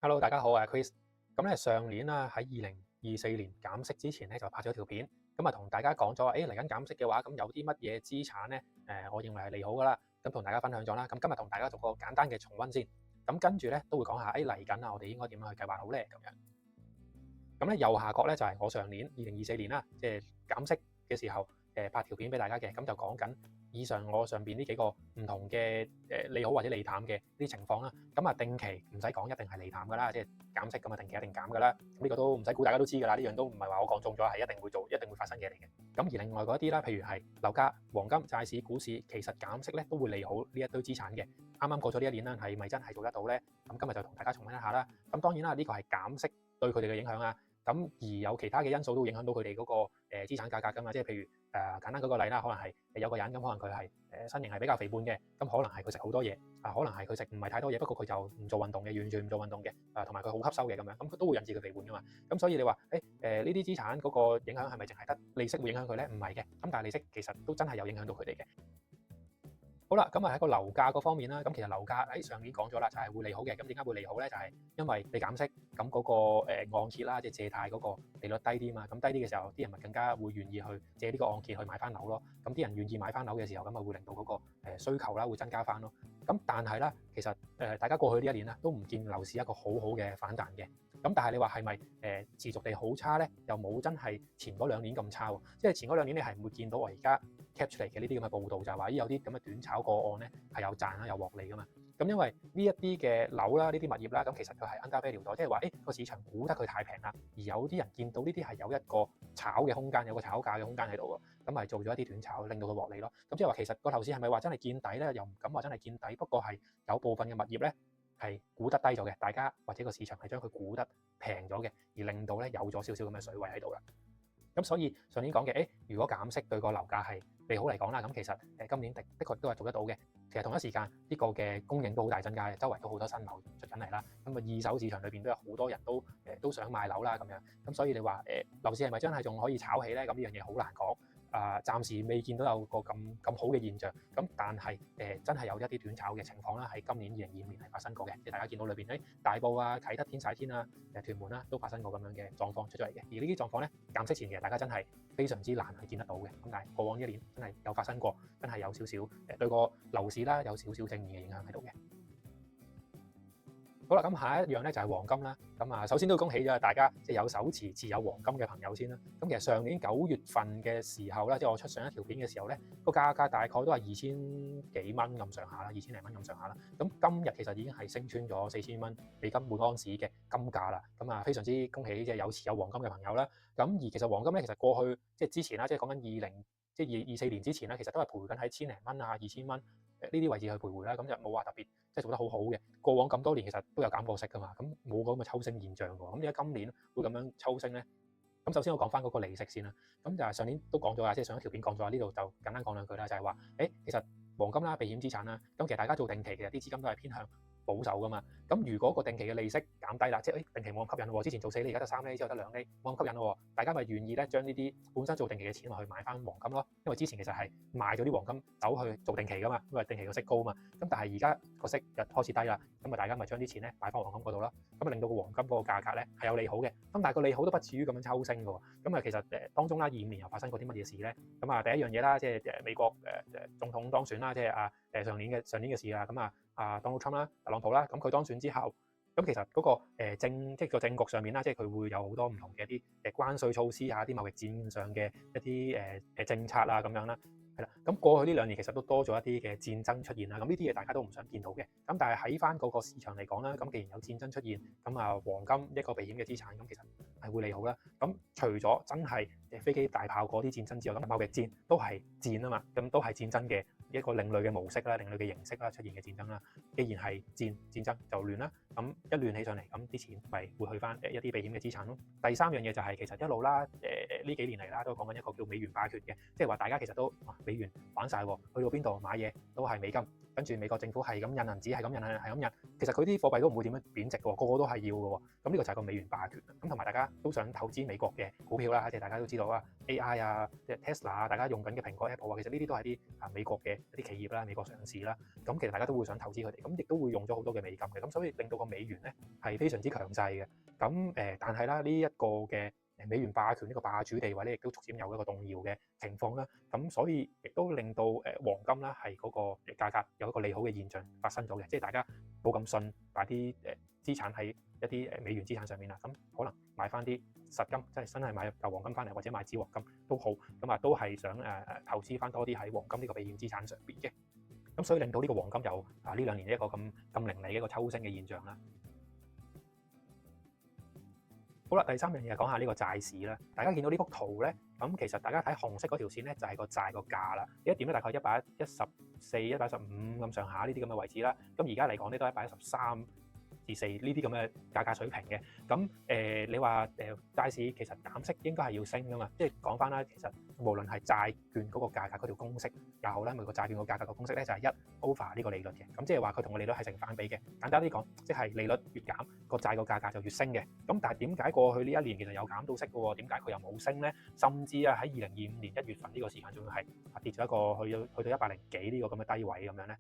Hello，大家好，我係 Chris。咁咧上年啦，喺2024年減息之前咧，就拍咗條片，咁啊同大家講咗話，嚟緊減息嘅話，咁有啲乜嘢資產咧，我認為係利好噶啦，咁同大家分享咗啦。咁今日同大家做個簡單嘅重溫先，咁跟住咧都會講下，嚟緊啊，我哋應該點樣去計劃好咧咁樣。咁咧右下角咧就係我上年2024年啦，即係減息嘅時候，拍條片俾大家嘅，咁就講緊以上我上邊呢幾個唔同嘅利好或者利淡嘅啲情況啦。咁啊定期唔使講，一定係利淡噶啦，即係減息咁啊定期一定減噶啦。咁呢個都唔使估，大家都知噶啦，呢樣都唔係話我講中咗，係一定會做、一定會發生嘅嚟嘅。咁而另外嗰啲啦，譬如係樓價、黃金、債市、股市，其實減息咧都會利好呢一堆資產嘅。啱啱過咗呢一年啦，係咪真係做得到咧？咁今日就同大家重溫一下啦。咁當然啦，呢個係減息對佢哋嘅影響啊。咁而有其他嘅因素都會影響到佢哋嗰個資產價格噶嘛，即係譬如簡單舉個例啦，可能係有個人咁，可能佢係身形係比較肥胖嘅，咁可能係佢食好多嘢可能係佢食唔係太多嘢，不過佢就唔做運動嘅，完全唔做運動嘅同埋佢好吸收嘅咁樣，咁都會引致佢肥胖噶嘛。咁所以你話呢啲資產嗰個影響係咪淨係得利息會影響佢咧？唔係嘅，咁但係利息其實都真係有影響到佢哋嘅。好啦，咁啊喺個樓價嗰方面啦，咁其實樓價喺上年講咗啦，就係會利好嘅。咁點解會利好咧？就係因為你減息，咁嗰個按揭啦，即係借貸嗰個利率低啲嘛。咁低啲嘅時候，啲人咪更加會願意去借呢個按揭去買翻樓咯。咁啲人願意買翻樓嘅時候，咁啊會令到嗰個需求啦會增加翻咯。咁但係咧，其實大家過去呢一年啦，都唔見樓市一個好好嘅反彈嘅。咁但係你話係咪持續地好差咧？又冇真係前嗰兩年咁差喎。即係前嗰兩年你係唔會見到我而家 cap 出嚟嘅呢啲咁嘅報道，就係話有啲咁嘅短炒個案咧係有賺啦，有獲利噶嘛。咁因為呢一啲嘅樓啦，呢啲物業啦，咁其實佢係 undervalue 咗，即係話個市場估得佢太平啦，而有啲人見到呢啲係有一個炒嘅空間，有個炒價嘅空間喺度喎，咁咪做咗一啲短炒，令到佢獲利咯。咁即係話其實個樓市係咪話真係見底咧？又唔敢話真係見底，不過係有部分嘅物業咧係估得低咗嘅，大家或者個市場係將佢估得平咗嘅，而令到咧有咗少少咁嘅水位喺度啦。咁所以上年講嘅，如果減息對個樓價係利好嚟講啦，咁其實今年的確都係做得到嘅。其實同一時間呢個嘅供應都好大增加嘅，周圍都好多新樓出緊嚟啦。咁啊二手市場裏邊都有好多人都想買樓啦咁樣。咁所以你話樓市係咪真係仲可以炒起咧？咁呢樣嘢好難講。暫時未見到有個咁好嘅現象，咁但係真係有一啲短炒嘅情況啦，喺今年2022年係發生過嘅，即係大家見到裏邊大埔啊、啟德、天璽天啊、屯門啦，都發生過咁樣嘅狀況出咗嚟嘅。而呢啲狀況咧，減息前其實大家真係非常之難去見得到嘅。咁但係過往一年真係有發生過，真係有少少對個樓市啦有少少正面嘅影響喺度嘅。好啦，咁下一樣咧就係黃金啦。咁啊，首先都恭喜咗大家，即係有手持有黃金嘅朋友先啦。咁其實上年9月份嘅時候啦，即係我出上一條片嘅時候咧，個價格大概都係2000幾蚊咁上下啦，2000零蚊咁上下啦。咁今日其實已經係升穿咗4000蚊美金每盎司嘅金價啦。咁啊，非常之恭喜即係有持有黃金嘅朋友啦。咁而其實黃金咧，其實過去即係之前啦，即係講緊2024年之前咧，其實都係徘徊緊喺千零蚊啊、2000蚊呢啲位置去徘徊啦。咁就冇話特別即係做得好好嘅。過往咁多年其實都有減過息噶嘛，咁冇咁嘅抽升現象喎。咁點解今年會咁樣抽升咧？咁首先我講翻嗰個利息先啦。咁就係上年都講咗啦，即係上一條片講咗啦，呢度就簡單講兩句啦，就係話其實黃金啦、避險資產啦，咁其實大家做定期其實啲資金都係偏向保守噶嘛。咁如果個定期嘅利息減低啦，即係定期冇咁吸引喎，之前做4厘，而家得3厘，之後得2厘，冇咁吸引咯。大家咪願意咧將呢啲本身做定期嘅錢落去買翻黃金咯。因為之前其實係賣咗啲黃金走去做定期噶嘛，因為定期個息高嘛。咁但係而家個息又開始低啦，咁啊大家咪將啲錢咧擺翻黃金嗰度咯。咁啊令到個黃金嗰個價格咧係有利好嘅。咁但係個利好都不至於咁樣抽升嘅喎。咁啊其實當中啦25年又發生過啲乜嘢事咧？咁啊第一樣嘢啦，即係美國總統當選啦，即係上年嘅事啦。咁Donald Trump 啦，特朗普啦，咁佢當選之後，咁其實嗰個即係個政局上面啦，即係佢會有好多唔同嘅一啲關稅措施啊，啲貿易戰上嘅一啲政策啊咁樣啦，係啦。咁過去呢2年其實都多咗一啲嘅戰爭出現啦，咁呢啲嘢大家都唔想見到嘅。咁但係喺翻嗰個市場嚟講啦，咁既然有戰爭出現，咁黃金一個避險嘅資產，咁其實係會利好啦。咁除咗真係飛機大炮嗰啲戰爭之外，咁貿易戰都係戰啊嘛，咁都係戰爭嘅一個另類嘅模式啦，另類嘅形式啦出現嘅戰爭啦。既然係戰爭就亂啦，咁一亂起上嚟，咁啲錢咪會去翻一啲避險嘅資產咯。第3樣嘢就係其實一路啦，呢幾年嚟啦都講緊一個叫美元霸權嘅，即係話大家其實都美元玩晒喎，去到邊度買嘢都係美金，咁跟住美國政府係咁印銀紙，係咁印，係咁印，其實佢啲貨幣都唔會點樣貶值嘅喎，個個都係要嘅喎。咁呢個就係個美元霸權。咁同埋大家都想投資美國嘅股票啦，即係大家都知道啊 AI 啊，即係 Tesla 啊，大家用緊嘅蘋果 Apple 啊，其實呢啲都係啲美國嘅一啲企業啦，美國上市啦。咁其實大家都會想投資佢哋，咁亦都會用咗好多嘅美金嘅，咁所以令到個美元咧係非常之強勢嘅。咁但係啦，呢一個嘅美元霸權呢個霸主地位咧，亦都逐漸有一個動搖嘅情況啦。咁所以亦都令到黃金啦係嗰個價格有一個利好嘅現象發生咗嘅，即係大家冇咁信擺啲資產喺一啲美元資產上面啦。咁可能買翻啲實金，即係真係買入嚿黃金翻嚟，或者買紙黃金都好。咁都係想投資翻多啲喺黃金呢個避險資產上邊嘅。咁所以令到呢個黃金有呢2年一個咁凌厲嘅一個抽升嘅現象啦。好啦，第三樣嘢講下呢個債市啦。大家見到呢幅圖咧，咁其實大家睇紅色嗰條線咧就係個債個價啦。呢一點咧大概114、115咁上下呢啲咁嘅位置啦。咁而家嚟講咧都113至4呢啲咁嘅價格水平嘅。咁你話債市其實減息應該係要升噶嘛？即係講翻啦，其實無論係債券嗰個價格嗰條公式又好啦，每個債券個價格個公式咧就係1 over 呢個利率嘅。咁即係話佢同個利率係成反比嘅。簡單啲講，即係利率越減，個債個價格就越升嘅。咁但係點解過去呢一年其實有減到息嘅喎？點解佢又冇升咧？甚至喺2025年1月份呢個時間仲要係跌咗一個去到100幾呢個咁嘅低位咁樣咧？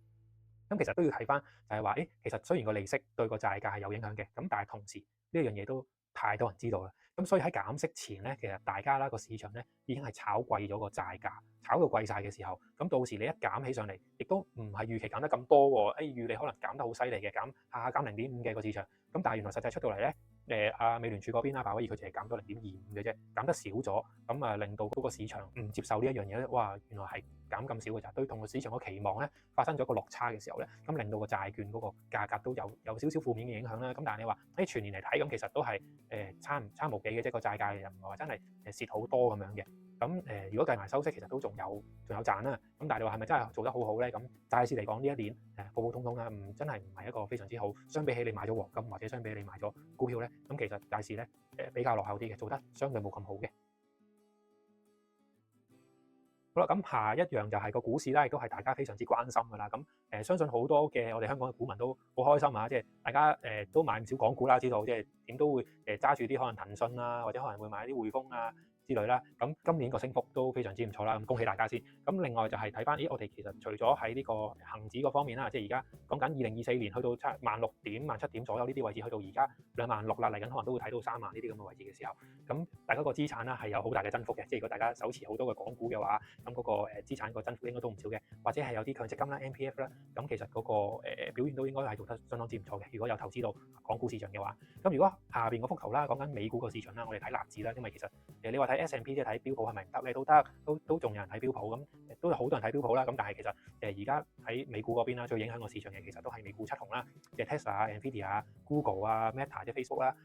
咁其實都要睇翻，就係話，其實雖然個利息對個債價係有影響嘅，咁但係同時呢一樣嘢都太多人知道啦。咁所以喺減息前咧，其實大家啦個市場咧已經係炒貴咗個債價，炒到貴晒嘅時候，咁到時你一減起上嚟，亦都唔係預期減得咁多喎。預你可能減得好犀利嘅，減下減0.5嘅個市場，咁但係原來實際出到嚟咧。美聯儲嗰邊鮑威爾佢淨係減咗0.25嘅啫，減得少咗，咁令到嗰個市場唔接受呢一樣嘢咧，哇！原來係減咁少嘅咋，對同個市場個期望咧發生咗個落差嘅時候咧，咁令到個債券嗰個價格都有少少負面嘅影響啦。咁但係你話全年嚟睇，咁其實都係差無幾嘅啫，個債價又唔係話真係蝕好多咁樣嘅。咁如果計埋收息，其實都仲有賺啦。咁但係你話係咪真係做得好好咧？咁債市嚟講呢一年普普通通啦，真係唔係一個非常之好。相比起你買咗黃金或者相比起你買咗股票咧，咁其實債市咧比較落後啲嘅，做得相對冇咁好嘅。好啦，咁下一樣就係個股市啦，亦都係大家非常之關心㗎啦。咁相信好多嘅我哋香港嘅股民都好開心啊！即係大家都買唔少港股啦，知道即係點都會揸住啲可能騰訊啊，或者可能會買啲匯豐啊之類啦。咁今年個升幅都非常之唔錯啦，咁恭喜大家先。咁另外就係睇翻，我哋其實除咗喺呢個恆指嗰方面啦，即係而家講緊2024年去到16,000點、17,000點左右呢啲位置，去到而家26,000啦，嚟緊可能都會睇到30,000呢啲咁嘅位置嘅時候，咁大家個資產啦係有好大嘅增幅嘅。即係如果大家手持好多嘅港股嘅話，咁嗰個資產個增幅應該都唔少嘅，或者係有啲強積金啦、MPF 啦，咁其實嗰個表現都應該係做得相當之唔錯嘅。如果有投資到港股市場嘅話，咁如果下邊嗰幅圖啦，講緊美股個市場啦，我哋睇納指啦，因為其實你話睇 S&P 即係睇標普係咪唔得咧？都得，都仲有人睇標普，咁都有好多人睇標普啦。咁但係其實而家喺美股嗰邊啦，最影響個市場嘅其實都係美股7雄啦，即係 Tesla 啊、Nvidia 啊、Google 啊、Meta 即係 Facebook 啦、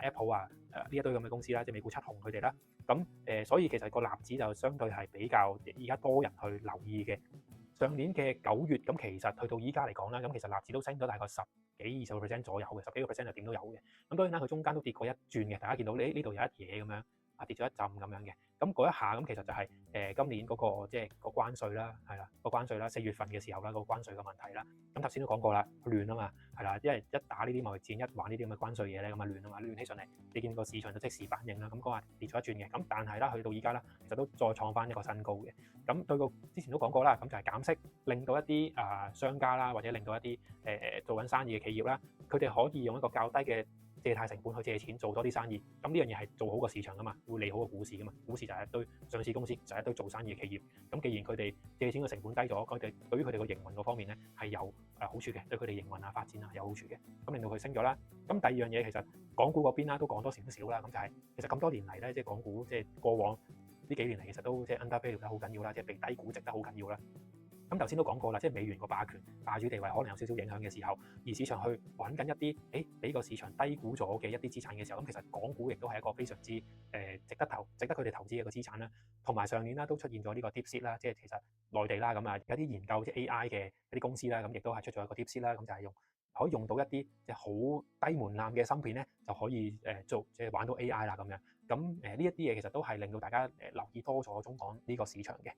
Apple 啊呢一堆咁嘅公司啦，即係美股7雄佢哋啦。咁所以其實個納指就相對係比較而家多人去留意嘅。上年嘅9月，咁其實去到依家嚟講啦，咁其實納指都升咗大概10幾20% 左右嘅，10幾個 percent 就點都有嘅。咁當然啦，佢中間都跌過一轉嘅，大家見到呢度有一嘢咁樣跌咗一陣咁樣嘅。咁嗰一下咁其實就係今年嗰個即係個關稅啦，係啦，個關稅啦，4月份嘅時候啦，個關稅嘅問題啦。咁頭先都講過啦，亂啊嘛，係啦，因為一打呢啲貿易戰，一玩呢啲咁嘅關稅嘢咧，咁啊亂啊嘛，亂起上嚟，你見個市場就即時反應啦。咁嗰下跌咗一轉嘅，咁但係啦，去到依家啦，其實都再創翻一個新高嘅。咁對個之前都講過啦，咁就係減息，令到一啲商家啦，或者令到一啲做緊生意嘅企業啦，佢哋可以用一個較低嘅借貸成本去借錢做多啲生意，咁呢樣嘢係做好個市場噶嘛，會利好個股市噶嘛。股市就係一堆上市公司，就係一堆做生意嘅企業。咁既然佢哋借錢嘅成本低咗，佢哋對於佢哋個營運嗰方面咧係有好處嘅，對佢哋營運啊發展啊有好處嘅，咁令到佢升咗啦。咁第二樣嘢其實港股嗰邊啦都講多少少啦，咁就係其實咁多年嚟咧，即係港股即係過往呢幾年嚟，其實都即係 undervalue 得好緊要啦，即係被低估值得好緊要啦。咁頭先都講過啦，即係美元個霸權、霸主地位可能有少少影響嘅時候，而市場去揾緊一啲俾個市場低估咗嘅一啲資產嘅時候，咁其實港股亦都係一個非常之值得佢哋投資嘅一個資產啦。同埋上年啦都出現咗呢個 DeepSeek 啦，即係其實內地啦咁啊有啲研究即係 AI 嘅一啲公司啦，咁亦都係出咗一個 DeepSeek 啦，咁就係可以用到一啲即係好低門檻嘅芯片咧，就可以即係玩到 AI 啦咁樣。咁呢一啲嘢其實都係令到大家留意多咗中港呢個市場嘅。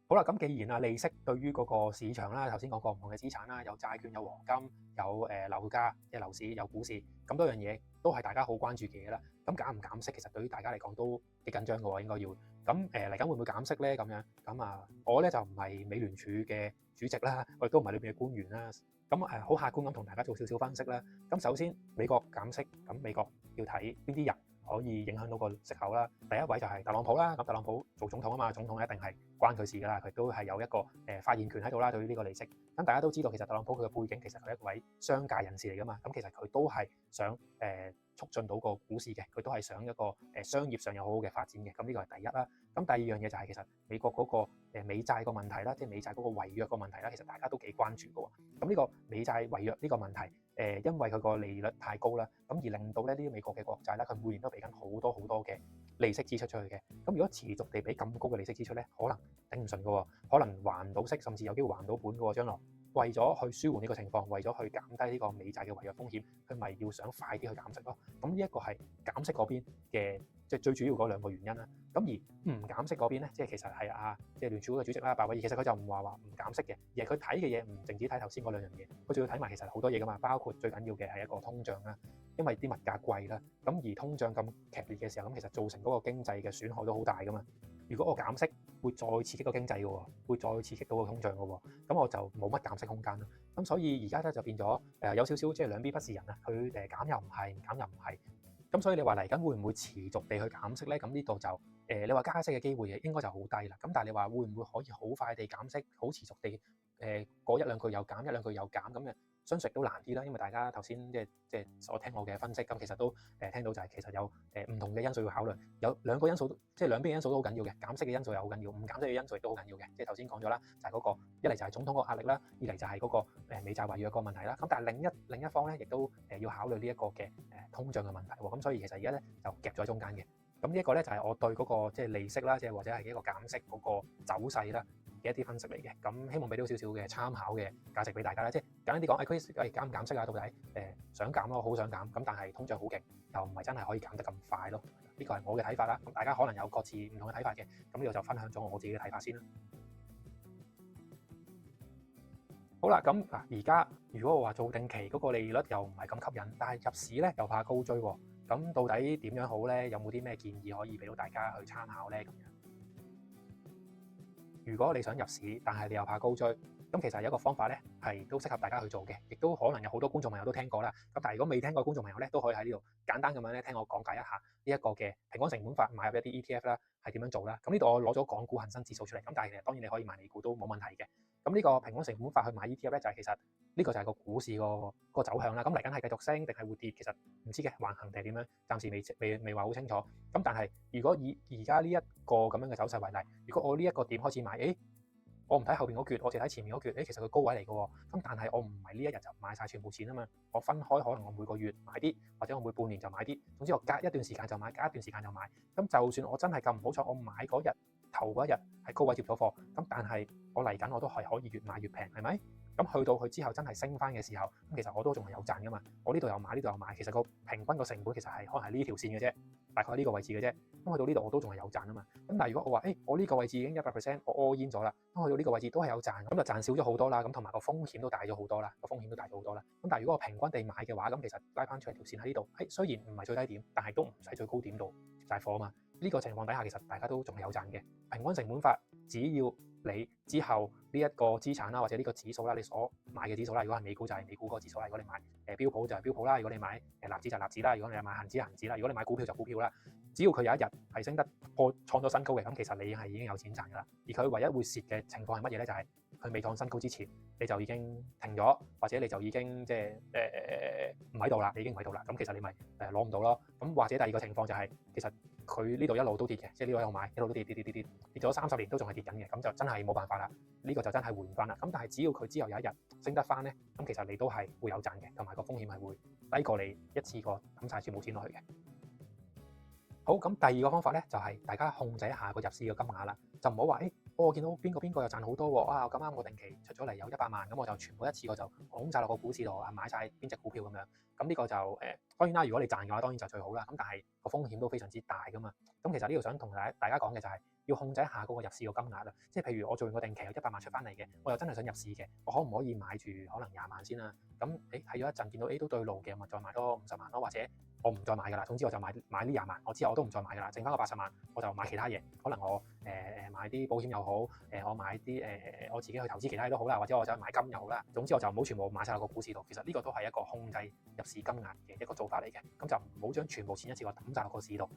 好啦，咁既然利息對於嗰個市場啦，頭先講過唔同嘅資產啦，有債券、有黃金、有樓價，即係樓市、有股市，咁多樣嘢都係大家好關注嘅嘢啦。咁減唔減息其實對於大家嚟講都幾緊張嘅喎，應該要。咁嚟緊會唔會減息咧？咁樣咁我咧就唔係美聯儲嘅主席啦，我亦都唔係裏邊嘅官員啦。咁好客觀咁同大家做少少分析啦。咁首先美國減息，咁美國要睇邊啲人可以影響到個息口啦。第一位就係特朗普啦。咁特朗普做總統啊嘛，總統一定係關佢事㗎啦。佢都係有一個發言權喺度啦。對於呢個利息，咁大家都知道其實特朗普佢嘅背景其實佢係一位商界人士嚟㗎嘛。咁其實佢都係想促進到個股市嘅，佢都係想一個商業上有好好嘅發展嘅。咁呢個係第一啦。咁第二樣嘢就係其實美國嗰個美債個問題啦，即係美債嗰個違約個問題啦，其實大家都幾關注嘅喎。咁呢個美債違約呢個問題，因為佢個利率太高啦，咁而令到咧呢啲美國嘅國債咧，佢每年都俾緊好多好多嘅利息支出出去嘅。咁如果持續地俾咁高嘅利息支出咧，可能頂唔順嘅喎，可能還唔到息，甚至有機會還唔到本嘅喎，將來。為咗去舒緩呢個情況，為咗去減低呢個美債嘅違約風險，佢咪要想快啲去減息咯。咁呢一個係減息嗰邊嘅即係最主要嗰兩個原因啦。咁而唔減息嗰邊咧，即係其實係即係聯儲會嘅主席啦，鮑威爾，其實佢就唔話唔減息嘅，而係佢睇嘅嘢唔淨止睇頭先嗰兩樣嘢，佢仲要睇埋其實好多嘢噶嘛，包括最緊要嘅係一個通脹啦，因為啲物價貴啦，咁而通脹咁劇烈嘅時候，咁其實造成嗰個經濟嘅損害都好大噶嘛。如果我減息，會再刺激個經濟嘅喎，會再刺激到個通脹嘅喎，咁我就冇乜減息空間啦。咁所以而家咧就變咗有少少即係兩邊不是人啊，佢減又唔係，唔減又唔係。咁所以你話嚟緊會唔會持續地去減息咧？咁呢度就你話加息嘅機會應該就好低啦。咁但係你話會唔會可以好快地減息，好持續地過一兩個又減，一兩個又減咁嘅？相信都難啲啦，因為大家頭先即係所聽我嘅分析，咁其實都聽到就係其實有唔同嘅因素要考慮，有兩個因素，即係兩邊嘅因素都好緊要嘅，減息嘅因素又好緊要，唔減息嘅因素亦都好緊要嘅。即係頭先講咗啦，就係嗰個一嚟就係總統個壓力啦，二嚟就係嗰個美債違約個問題啦。咁但係另一方咧，亦都要考慮呢一個嘅通脹嘅問題喎。咁所以其實而家咧就夾咗喺中間嘅。咁呢一個咧就係我對嗰個即係利息啦，即係或者係一個減息嗰個走勢啦嘅一啲分析嚟嘅。咁希望俾到少少嘅參考嘅價值俾大家啦。即係簡單啲講，Chris，減唔減息啊？到底想減咯，好想減。咁但係通脹好勁，又唔係真係可以減得咁快咯。呢個係我嘅睇法啦。咁大家可能有各自唔同嘅睇法嘅。咁呢度就分享咗我自己嘅睇法先啦。好啦，咁而家如果我話做定期嗰個利率又唔係咁吸引，但係入市咧又怕高追喎。咁到底點樣好咧？有冇啲咩建議可以俾到大家去參考咧？咁樣，如果你想入市，但係你又怕高追，咁其實有一個方法咧，係都適合大家去做嘅，亦都可能有好多觀眾朋友都聽過啦。咁但係如果未聽過觀眾朋友咧，都可以喺呢度簡單咁樣咧聽我講解一下呢一個嘅平均成本法買入一啲 ETF 啦，係點樣做啦。咁呢度我攞咗港股恒生指數出嚟，咁但係其實當然你可以買美股都冇問題嘅。咁呢個平均成本法去買 ETF 咧，就係其實呢個就係個股市個走向啦。咁嚟緊係繼續升定係會跌，其實唔知嘅，橫行定係點樣，暫時未話好清楚。咁但係如果以而家呢一個咁樣嘅走勢為例，如果我呢一個點開始買，我唔睇後邊嗰橛，我淨睇前面嗰橛，其實佢高位嚟嘅喎。咁但係我唔係呢一日就買晒全部錢啊嘛，我分開，可能我每個月買啲，或者我每半年就買啲，總之我隔一段時間就買，隔一段時間就買。咁就算我真係咁唔好彩，我買嗰日頭嗰一日係高位接咗貨，咁但係我嚟緊我都係可以越買越平，係咪？咁去到佢之後真係升翻嘅時候，咁其實我都仲係有賺噶嘛。我呢度又買，呢度又買，其實個平均個成本其實係可能係呢條線嘅啫，大概係呢個位置嘅啫。咁去到呢度我都仲係有賺啊嘛。咁但係如果我話我呢個位置已經100%我 all in 咗啦，咁去到呢個位置都係有賺，咁就賺少咗好多啦。咁同埋個風險都大咗好多啦，個風險都大咗好多啦。咁但係如果我平均地買嘅話，咁其實拉翻出嚟條線喺呢度，雖然唔係最低點，但係都唔使最高點度接晒貨啊嘛。呢個情況底下，其實大家都仲係有賺嘅。平均成本法，只要你之後呢一個資產啦，或者呢個指數啦，你所買嘅指數啦，如果係美股就係美股嗰個指數啦，如果你買標普就係標普啦，如果你買納指就係納指啦，如果你買恒指就恒指啦，如果你買股票就股票啦。只要佢有一日係升得創咗新高嘅，咁其實你係已經有錢賺㗎啦。而佢唯一會蝕嘅情況係乜嘢咧？就係佢未創新高之前，你就已經停咗，或者你就已經即係唔喺度啦，你已經唔喺度啦。咁其實你咪攞唔到咯。咁或者第二個情況就係其實佢呢度一路都跌嘅，即係呢度有買，一路都跌咗30年都仲係跌緊嘅，咁就真係冇辦法啦。呢個就真係回唔翻啦。咁但係只要佢之後有一日升得翻咧，咁其實你都係會有賺嘅，同埋個風險係會低過你一次過抌晒全部錢落去嘅。好，咁第二個方法咧，就係大家控制一下個入市嘅金額啦，就唔好話我見到邊個又賺好多喎，咁啱我定期出咗嚟有100萬，咁我就全部一次過就拱晒落個股市度買晒邊隻股票咁樣。咁呢個就當然啦，如果你賺嘅話，當然就最好啦。咁但係個風險都非常之大噶嘛。咁其實呢度想同大家講嘅就係要控制一下嗰個入市個金額啦。即係譬如我做完個定期有100萬出翻嚟嘅，我又真係想入市嘅，我可唔可以買住可能20萬先啦？咁睇咗一陣，見到都對路嘅，咪再買多50萬咯，或者我唔再買㗎啦。總之我就買呢20萬，我之後我都唔再買㗎啦，剩翻個80萬我就買其他嘢，可能我買啲保險又好，我買啲我自己去投資其他嘢都好啦，或者我就買金又好啦。總之我就唔好全部買晒落個股市度。其實呢個都係一個控制入市金額嘅一個做法嚟嘅，咁就唔好將全部錢一次過抌晒落個市度。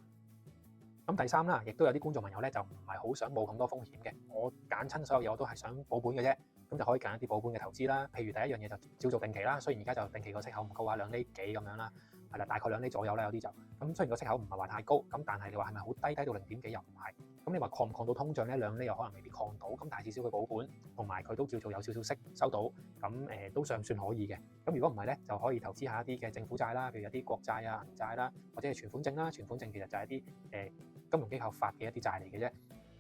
咁第三啦，亦都有啲觀眾朋友咧就唔係好想冒咁多風險嘅，我揀親所有嘢我都係想保本嘅啫，咁就可以揀一啲保本嘅投資啦。譬如第一樣嘢就照做定期啦，雖然而家就定期個息口唔高啊，2厘幾咁樣啦，係啦，大概2厘左右啦，有啲就咁。雖然個息口唔係話太高，咁但係你話係咪好低，低到0點幾又唔係。咁你話抗唔抗到通脹咧？2厘又可能未必抗到，咁但係至少佢保本，同埋佢都叫做有少少息收到，咁都尚算可以嘅。咁如果唔係咧，就可以投資下一啲嘅政府債啦，譬如有啲國債啊、銀債啦，或者係存款證啦。存款證其實就係一啲金融機構發嘅一啲債嚟嘅啫。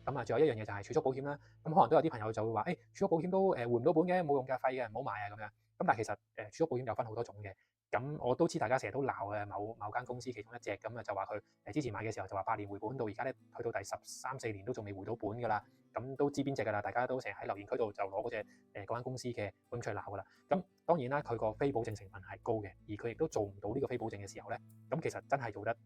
咁啊，仲有一樣嘢就係儲蓄保險啦。咁可能都有啲朋友就會話，儲蓄保險都換唔到本嘅，冇用嘅，廢嘅，唔好買啊咁樣。咁但係其實儲蓄保險有分好多種嘅。咁我都知大家成日都鬧嘅某間公司其中一隻，咁啊就話佢之前買嘅時候就話8年回本，到而家咧去到第13、14年都仲未回到本㗎啦。咁都知邊隻㗎啦，大家都成日喺留言區度就攞嗰隻嗰間公司嘅保險出嚟鬧㗎啦。咁當然啦，佢個非保證成分係高嘅，而佢亦都做唔到呢個非保證嘅時候咧，咁其實真係做得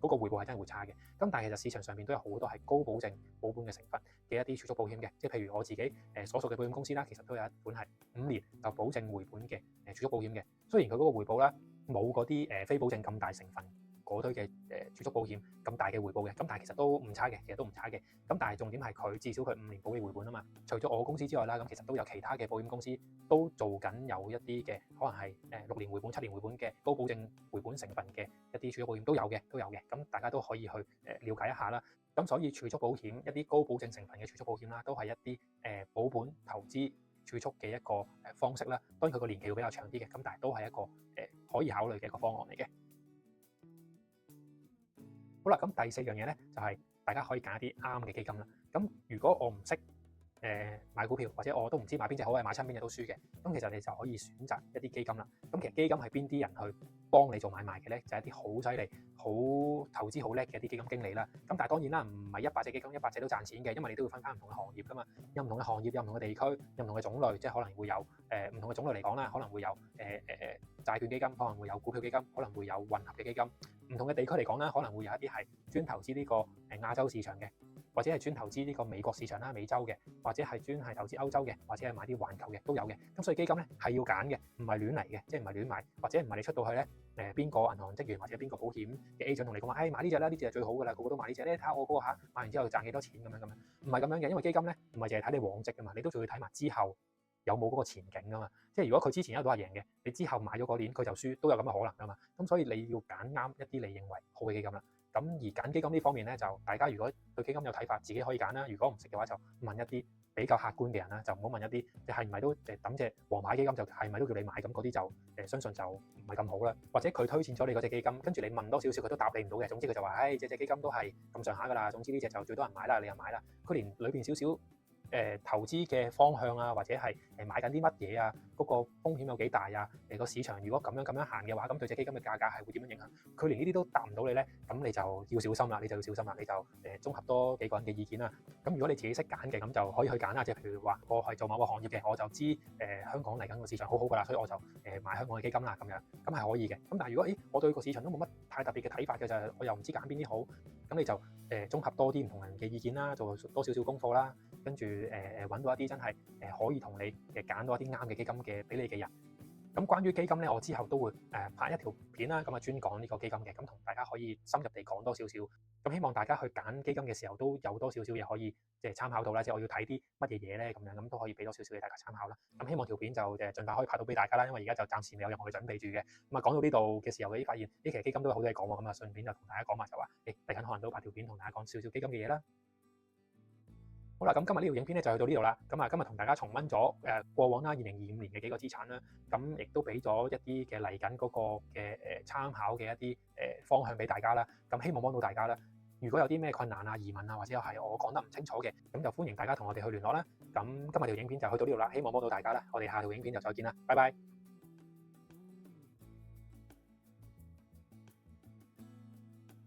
嗰個回報係真係會差嘅。咁但係其實市場上面都有好多係高保證保本嘅成分嘅一啲儲蓄保險嘅，即係譬如我自己所屬嘅保險公司啦，其實都有一款係5年就保證回本嘅儲蓄保險嘅。雖然佢嗰個回報啦冇嗰啲非保證咁大成分嗰堆嘅儲蓄保險咁大嘅回報嘅，咁但係其實都唔差嘅，其實都唔差嘅。咁但係重點係佢至少佢5年保你回本啊嘛。除咗我公司之外啦，咁其實都有其他嘅保險公司都做緊有一啲嘅可能係6年回本、7年回本嘅高保證回本成分嘅一啲儲蓄保險都有嘅，咁大家都可以去了解一下啦。咁所以儲蓄保險一啲高保證成分嘅儲蓄保險啦，都係一啲保本投資儲蓄嘅一個方式啦。當然佢個年期會比較長啲嘅，咁但係都係一個可以考慮嘅一個方案嚟嘅。好啦，咁第4樣嘢咧就係大家可以揀一啲啱嘅基金啦。咁如果我唔識買股票，或者我都唔知買邊隻好，買親邊隻都輸嘅，咁其實你就可以選擇一啲基金啦。咁其實基金係邊啲人去幫你做買賣嘅咧？就係一啲好犀利、好投資好叻嘅一啲基金經理啦。咁但係當然啦，唔係100隻基金100隻都賺錢嘅，因為你都要分翻唔同嘅行業噶嘛。有唔同嘅行業，有唔同嘅地區，有唔同嘅種類，即係可能會有唔同嘅種類嚟講啦，可能會有債券基金，可能會有股票基金，可能會有混合嘅基金。唔同嘅地區嚟講啦，可能會有一啲係專投資呢個亞洲市場嘅，或者係專投資呢個美國市場啦、美洲嘅，或者係專係投資歐洲嘅，或者係買啲環球嘅都有嘅。咁所以基金咧係要揀嘅，唔係亂嚟嘅，即係唔係亂買，或者唔係你出到去咧邊個銀行職員或者邊個保險嘅 agent 同你講話，買呢隻啦，呢隻係最好㗎啦，個個都買呢隻咧，睇下我嗰個買完之後賺幾多錢咁樣，唔係咁樣嘅，因為基金咧唔係淨係睇你往績㗎嘛，你都仲要睇埋之後有冇嗰個前景㗎嘛。即係如果佢之前一路都係贏嘅，你之後買咗嗰年佢就輸，都有咁嘅可能㗎嘛。咁所以你要揀啱一啲你認為好嘅基金啦。咁而揀基金呢方面咧，就大家如果對基金有睇法，自己可以揀啦。如果唔識嘅話，就問一啲比較客觀嘅人啦，就唔好問一啲你係唔係都抌隻黃牌基金就係咪都叫你買咁嗰啲就相信就唔係咁好啦。或者佢推薦咗你嗰隻基金，跟住你問多少少佢都答你唔到嘅。總之佢就話，隻基金都係咁上下㗎啦。總之呢隻就最多人買啦，你又買啦。佢連裏邊少少投資嘅方向啊，或者係買緊啲乜嘢啊，嗰個風險有幾大啊？個市場如果咁樣行嘅話，咁對隻基金嘅價格係會點樣影響？佢連呢啲都答唔到你咧，咁你就要小心啦，你就綜合多幾個人嘅意見啦。咁如果你自己識揀嘅，咁就可以去揀啦。即係譬如話，我係做某個行業嘅，我就知香港嚟緊個市場好好㗎啦，所以我就買香港嘅基金啦，咁樣咁係可以嘅。咁但係如果我對個市場都冇乜太特別嘅睇法嘅，就係我又唔知揀邊啲好，咁你就綜合多啲唔同人嘅意見啦，做多少少功課啦。跟住揾到一啲真係可以同你揀到一啲啱嘅基金嘅俾你嘅人。咁關於基金咧，我之後都會拍一條片啦，咁啊專講呢個基金嘅，咁同大家可以深入地講多少少。咁希望大家去揀基金嘅時候都有多少少嘢可以參考到啦，即係我要睇啲乜嘢嘢咧咁樣，咁都可以俾多少少嘢大家參考啦。咁希望條片就盡快可以拍到俾大家啦，因為而家就暫時未有任何嘅準備住嘅。咁啊講到呢度嘅時候，你發現其實基金都有好多嘢講喎，咁啊順便就同大家講埋就話，嚟緊可能都拍條片同大家講少少基金嘅嘢啦。好啦，咁今日呢條影片咧就去到呢度啦。咁啊，今日同大家重溫咗過往啦2025年嘅幾個資產啦，咁亦都俾咗一啲嘅嚟緊嗰個嘅參考嘅一啲方向俾大家啦。咁希望幫到大家啦。如果有啲咩困難啊、疑問啊，或者係我講得唔清楚嘅，咁就歡迎大家同我哋去聯絡啦。咁今日條影片就去到呢度啦，希望幫到大家啦。我哋下條影片就再見啦，拜拜。